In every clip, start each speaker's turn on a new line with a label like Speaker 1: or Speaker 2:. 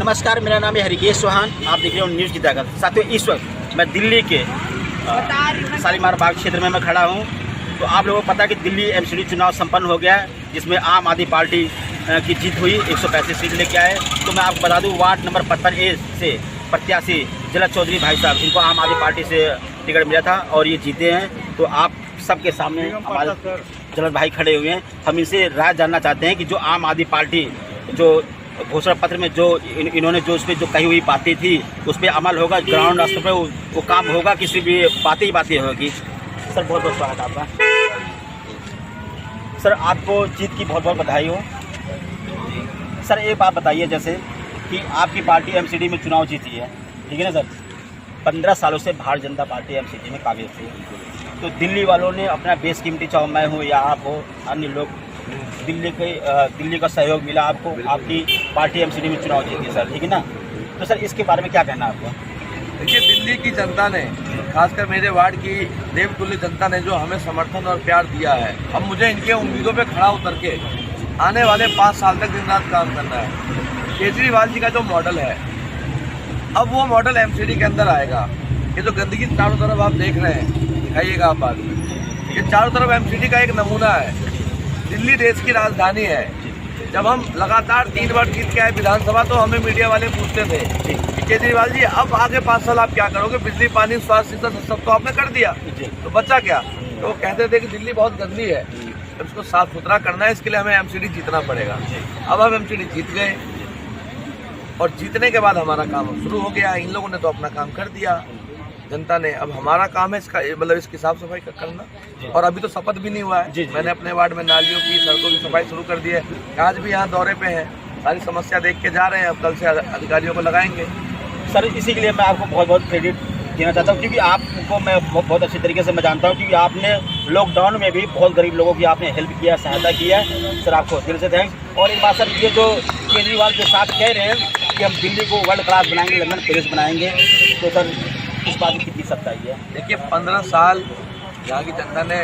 Speaker 1: नमस्कार, मेरा नाम है हरिकेश चौहान। आप देख रहे हो न्यूज़ की ताकत। साथियों, इस वक्त मैं दिल्ली के शालीमार बाग क्षेत्र में मैं खड़ा हूं। तो आप लोगों को पता है कि दिल्ली एमसीडी चुनाव संपन्न हो गया है, जिसमें आम आदमी पार्टी की जीत हुई, 135 सीट लेके आए। तो मैं आपको बता दूं, वार्ड नंबर 55A से प्रत्याशी जलद चौधरी भाई साहब, इनको आम आदमी पार्टी से टिकट मिला था और ये जीते हैं। तो आप सबके सामने हमारे जलद भाई खड़े हुए हैं। हम इनसे राय जानना चाहते हैं कि जो आम आदमी पार्टी जो घोषणा पत्र में जो इन्होंने जो उस पर जो कही हुई बातें थी, उस पर अमल होगा, ग्राउंड स्तर पर वो काम होगा, किसी भी बातें ही बातें होगी। सर, बहुत बहुत स्वागत आपका। सर, आपको जीत की बहुत बहुत बधाई हो। सर, एक बात बताइए, जैसे कि आपकी पार्टी एमसीडी में चुनाव जीती है, ठीक है ना सर। 15 सालों से भारतीय जनता पार्टी एमसीडी में काबिज थी। तो दिल्ली वालों ने अपना बेसकीमती, चाहे मैं हूँ या आप हो, अन्य लोग, दिल्ली का सहयोग मिला आपको, आपकी पार्टी एमसीडी में चुनाव जीती सर, ठीक है ना। तो सर, इसके बारे में क्या कहना है आपका?
Speaker 2: देखिए, दिल्ली की जनता ने, खासकर मेरे वार्ड की देवतुल्य जनता ने जो हमें समर्थन और प्यार दिया है, अब मुझे इनके उम्मीदों पे खड़ा उतर के आने वाले 5 साल तक दिन रात काम करना है। केजरीवाल जी का जो मॉडल है, अब वो मॉडल एमसीडी के अंदर आएगा। ये जो गंदगी चारों तरफ आप देख रहे हैं, दिखाइएगा आप आगे, ये चारों तरफ एमसीडी का एक नमूना है। दिल्ली देश की राजधानी है। जब हम लगातार 3 बार जीत के आए विधानसभा, तो हमें मीडिया वाले पूछते थे कि केजरीवाल जी, अब आगे 5 साल आप क्या करोगे? बिजली, पानी, स्वास्थ्य, शिक्षा, सब तो आपने कर दिया, तो बचा क्या? तो वो कहते थे कि दिल्ली बहुत गंदी है, तो उसको साफ सुथरा करना है, इसके लिए हमें एमसीडी जीतना पड़ेगा। अब हम एमसीडी जीत गए और जीतने के बाद हमारा काम शुरू हो गया। इन लोगों ने तो अपना काम कर दिया, जनता ने। अब हमारा काम है इसका, मतलब इसकी साफ सफाई करना। और अभी तो शपथ भी नहीं हुआ है। मैंने अपने वार्ड में नालियों की, सड़कों की सफाई शुरू कर दी है। आज भी यहाँ दौरे पे हैं, सारी समस्या देख के जा रहे हैं। अब कल से अधिकारियों को लगाएंगे।
Speaker 1: सर, इसी के लिए मैं आपको बहुत बहुत क्रेडिट देना चाहता हूँ, क्योंकि आपको मैं बहुत अच्छे तरीके से मैं जानता हूँ, क्योंकि आपने लॉकडाउन में भी बहुत गरीब लोगों की आपने हेल्प किया, सहायता किया है। सर, आपको दिल से थैंक्स। और एक बात सर, ये जो केजरीवाल जो साथ कह रहे हैं कि हम दिल्ली को वर्ल्ड क्लास बनाएंगे, लंदन पेरिस बनाएंगे, तो सर इस बात की कितनी सच्चाई है?
Speaker 2: देखिए, 15 साल यहाँ की जनता ने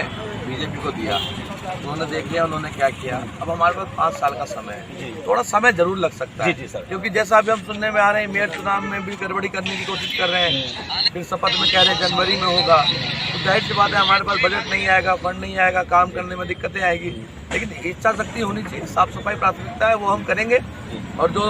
Speaker 2: बीजेपी को दिया, उन्होंने देख लिया उन्होंने क्या किया। अब हमारे पास 5 साल का समय है, थोड़ा समय जरूर लग सकता है।
Speaker 1: जी सर,
Speaker 2: क्योंकि जैसा अभी हम सुनने में आ रहे हैं, मेयर चुनाव में भी गड़बड़ी करने की कोशिश कर रहे हैं। फिर शपथ में कह रहे हैं जनवरी में होगा, तो जाहिर सी बात है हमारे पास बजट नहीं आएगा, फंड नहीं आएगा, काम करने में दिक्कतें आएगी। लेकिन इच्छा शक्ति होनी चाहिए, साफ सफाई प्राथमिकता है, वो हम करेंगे। और जो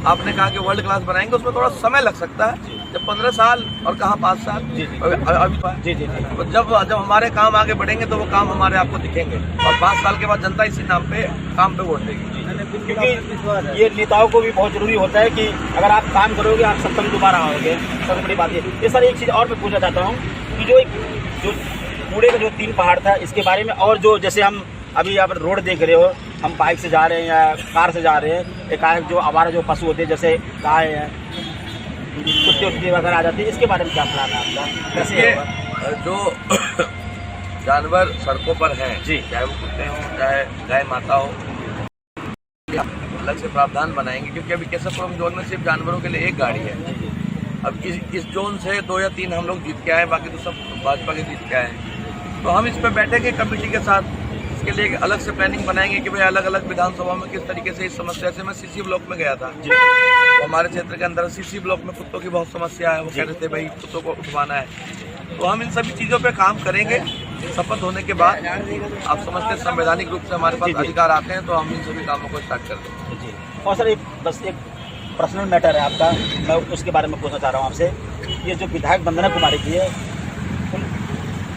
Speaker 2: आपने कहा कि वर्ल्ड क्लास बनाएंगे, उसमें थोड़ा समय लग सकता है। जब 15 साल और कहाँ 5 साल अभी जी। तो जब हमारे काम आगे बढ़ेंगे, तो वो काम हमारे आपको दिखेंगे। और 5 साल के बाद जनता इसी नाम पे काम पे वोट देगी।
Speaker 1: क्योंकि ये नेताओं को भी बहुत जरूरी होता है कि अगर आप काम करोगे, आप सत्ता में दोबारा आओगे। सबसे बड़ी बात ये सर, एक चीज़ और मैं पूछना चाहता हूँ कि जो कूड़े का जो 3 पहाड़ था, इसके बारे में, और जो जैसे हम अभी आप रोड देख रहे हो, हम बाइक से जा रहे हैं या कार से जा रहे हैं, एकाएक जो आवारा जो पशु होते हैं, जैसे गाय है, कुत्ते उत्ते वगैरह आ जाते हैं, इसके बारे में क्या प्लान है आपका?
Speaker 2: कैसे जो जानवर सड़कों पर हैं जी, चाहे वो कुत्ते हों, चाहे गाय माता हो, अलग से प्रावधान बनाएंगे। क्योंकि अभी केशवपुरम जोन में सिर्फ जानवरों के लिए 1 गाड़ी है। अब इस जोन से 2 या 3 हम लोग जीत के आए, बाकी तो सब भाजपा के जीत के आए। तो हम इस पर बैठेंगे कमेटी के साथ, इसके लिए एक अलग से प्लानिंग बनाएंगे कि भाई अलग अलग विधानसभा में किस तरीके से इस समस्या से। मैं सीसी ब्लॉक में गया था, तो हमारे क्षेत्र के अंदर सीसी ब्लॉक में कुत्तों की बहुत समस्या है। वो कह रहे थे भाई कुत्तों को उठवाना है। तो हम इन सभी चीज़ों पे काम करेंगे। शपथ होने के बाद आप समझते संवैधानिक रूप से हमारे पास अधिकार आते हैं, तो हम इन सभी कामों को स्टार्ट कर देंगे।
Speaker 1: और सर, बस एक पर्सनल मैटर है आपका, मैं उसके बारे में पूछना चाह रहा हूँ आपसे। ये जो विधायक वंदना कुमारी जी है,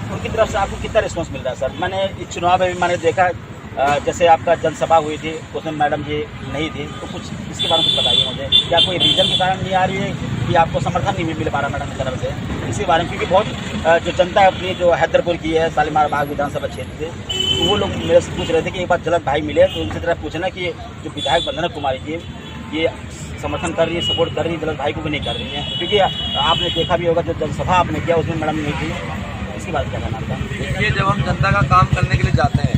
Speaker 1: उनकी तरफ से आपको कितना रिस्पॉन्स मिल रहा है? सर, मैंने इस चुनाव में भी मैंने देखा, जैसे आपका जनसभा हुई थी, उसमें मैडम जी नहीं थी, तो कुछ इसके बारे में कुछ बताइए मुझे। क्या कोई रीजन के कारण नहीं आ रही है कि आपको समर्थन नहीं मिल पा रहा मैडम की तरफ से? इसी बारे में, क्योंकि बहुत जो जनता है अपनी जो हैदरपुर की है, शालीमार बाग विधानसभा क्षेत्र से, तो वो लोग मेरे से पूछ रहे थे कि एक बार जलद भाई मिले, तो उनसे तरफ पूछना कि जो विधायक वंदना कुमारी जी ये समर्थन कर रही है, सपोर्ट कर रही है, जलद भाई को भी नहीं कर रही है। क्योंकि आपने देखा भी होगा, जो जनसभा आपने किया उसमें मैडम नहीं थी। इसके बारे में क्या कहना आपका?
Speaker 2: देखिए, जब हम जनता का काम करने के लिए जाते हैं,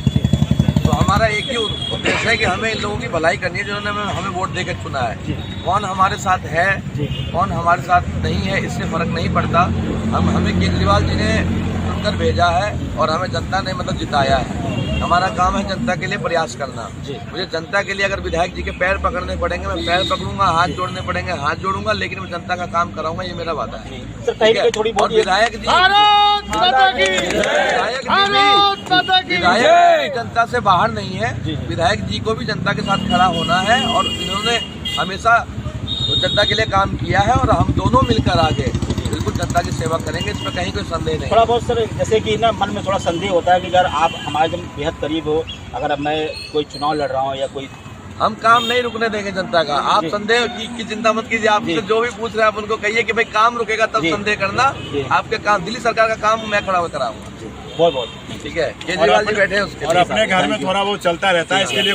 Speaker 2: तो हमारा एक ही उद्देश्य है कि हमें इन लोगों की भलाई करनी है, जिन्होंने हमें वोट देकर चुना है। कौन हमारे साथ है, कौन हमारे साथ नहीं है, इससे फर्क नहीं पड़ता। हमें केजरीवाल जी ने चुनकर भेजा है और हमें जनता ने मतलब जिताया है। हमारा काम है जनता के लिए प्रयास करना।
Speaker 1: जी।
Speaker 2: मुझे जनता के लिए अगर विधायक जी के पैर पकड़ने पड़ेंगे, मैं पैर पकड़ूंगा, हाथ जोड़ने पड़ेंगे, हाथ जोड़ूंगा, लेकिन मैं जनता का काम कराऊंगा, ये मेरा वादा है।
Speaker 1: सर कहीं ना कहीं थोड़ी
Speaker 2: और
Speaker 1: बहुत
Speaker 2: विधायक जी विधायक जनता से बाहर नहीं है।
Speaker 1: जी, जी।
Speaker 2: विधायक जी को भी जनता के साथ खड़ा होना है और इन्होंने हमेशा जनता के लिए काम किया है और हम दोनों मिलकर आगे बिल्कुल जनता की सेवा करेंगे, इसमें कहीं कोई संदेह नहीं।
Speaker 1: थोड़ा बहुत सर जैसे कि ना मन में थोड़ा संदेह होता है कि अगर आप हमारे जब बेहद करीब हो, अगर अब मैं कोई चुनाव लड़ रहा हूँ या कोई
Speaker 2: हम काम नहीं रुकने देंगे जनता का। आप
Speaker 1: जी।
Speaker 2: संदेह की चिंता मत कीजिए। आपसे
Speaker 1: जी।
Speaker 2: जो भी पूछ रहे हैं आप उनको कहिए कि भाई काम रुकेगा तब
Speaker 1: जी।
Speaker 2: संदेह करना।
Speaker 1: जी।
Speaker 2: आपके काम दिल्ली सरकार का काम मैं खड़ा होकर कराऊंगा।
Speaker 1: बहुत बहुत
Speaker 2: ठीक है, केजरीवाल जी बैठे हैं उसके
Speaker 3: और
Speaker 2: लिए।
Speaker 3: अपने घर में थोड़ा वो चलता रहता है, इसके लिए